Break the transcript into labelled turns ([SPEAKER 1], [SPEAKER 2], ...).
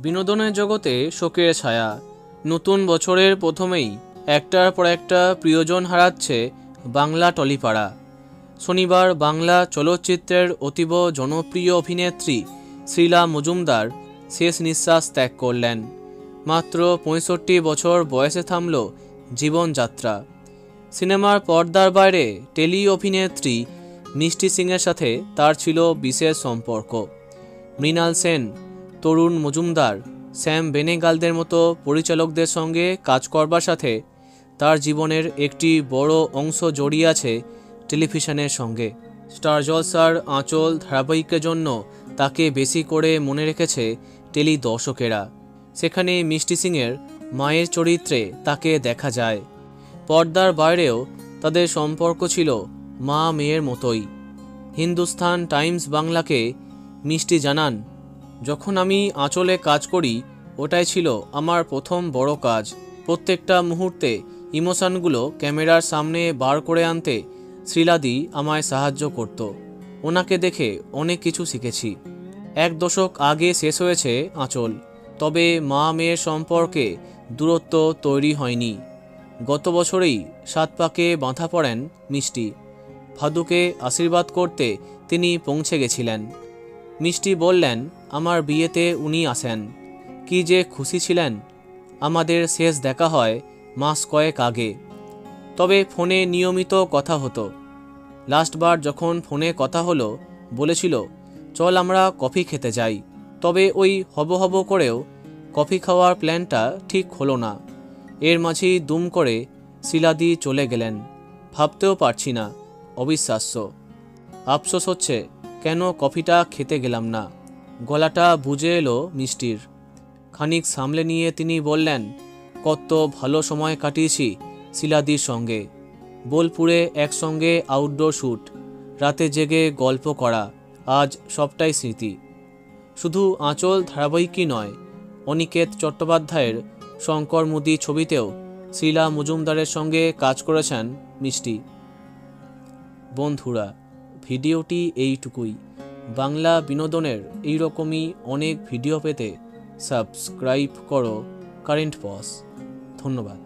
[SPEAKER 1] বিনোদনের জগতে শোকের ছায়া। নতুন বছরের প্রথমেই একটার পর একটা প্রিয়জন হারাচ্ছে বাংলা টলিপাড়া। শনিবার বাংলা চলচ্চিত্রের অতীব জনপ্রিয় অভিনেত্রী শ্রীলা মজুমদার শেষ নিঃশ্বাস ত্যাগ করলেন। মাত্র ৬৫ বছর বয়সে থামল জীবনযাত্রা। সিনেমার পর্দার বাইরে টেলি অভিনেত্রী মিষ্টি সিংয়ের সাথে তার ছিল বিশেষ সম্পর্ক। মৃণাল সেন, তরুণ মজুমদার, শ্যাম বেনেগালদের মতো পরিচালকদের সঙ্গে কাজ করবার সাথে তার জীবনের একটি বড় অংশ জড়িয়ে আছে টেলিভিশনের সঙ্গে। স্টার জলসার আঁচল ধারাবাহিকের জন্য তাকে বেশি করে মনে রেখেছে টেলি দর্শকেরা। সেখানে মিষ্টি সিংয়ের মায়ের চরিত্রে তাকে দেখা যায়। পর্দার বাইরেও তাদের সম্পর্ক ছিল মা মেয়ের মতোই। হিন্দুস্তান টাইমস বাংলাকে মিষ্টি জানান, যখন আমি আঁচলে কাজ করি ওটাই ছিল আমার প্রথম বড় কাজ। প্রত্যেকটা মুহূর্তে ইমোশনগুলো ক্যামেরার সামনে বার করে আনতে শ্রীলাদি আমায় সাহায্য করত। ওনাকে দেখে অনেক কিছু শিখেছি। 1 দশক আগে শেষ হয়েছে আঁচল, তবে মা মেয়ের সম্পর্কে দূরত্ব তৈরি হয়নি। গত বছরেই 7 পাকে বাঁধা পড়েন মিষ্টি। ভাদুকে আশীর্বাদ করতে তিনি পৌঁছে গেছিলেন। মিষ্টি বললেন, আমার বিয়েতে উনি আসেন। কি যে খুশি ছিলেন। আমাদের শেষ দেখা হয় মাস কয়েক আগে, তবে ফোনে নিয়মিত কথা হতো। লাস্টবার যখন ফোনে কথা হলো বলেছিল, চল আমরা কফি খেতে যাই। তবে ওই হব হব করেও কফি খাওয়ার প্ল্যানটা ঠিক হলো না। এর মাঝেই দুম করে শিলাদি চলে গেলেন। ভাবতেও পারছি না, অবিশ্বাস্য। আফসোস হচ্ছে কেন কফিটা খেতে গেলাম না। গলাটা বুঝে এলো মিষ্টির। খানিক সামলে নিয়ে তিনি বললেন, কত ভালো সময় কাটিয়েছি শিলাদির সঙ্গে। বোলপুরে একসঙ্গে আউটডোর শ্যুট, রাতে জেগে গল্প করা, আজ সবটাই স্মৃতি। শুধু আঁচল ধারাবাহিকই নয়, অনিকেত চট্টোপাধ্যায়ের শঙ্কর মুদি ছবিতেও শ্রীলা মজুমদারের সঙ্গে কাজ করেছেন মিষ্টি। বন্ধুরা, ভিডিওটি এইটুকুই। বাংলা বিনোদনের এইরকমই অনেক ভিডিও পেতে সাবস্ক্রাইব করো কারেন্ট পজ। ধন্যবাদ।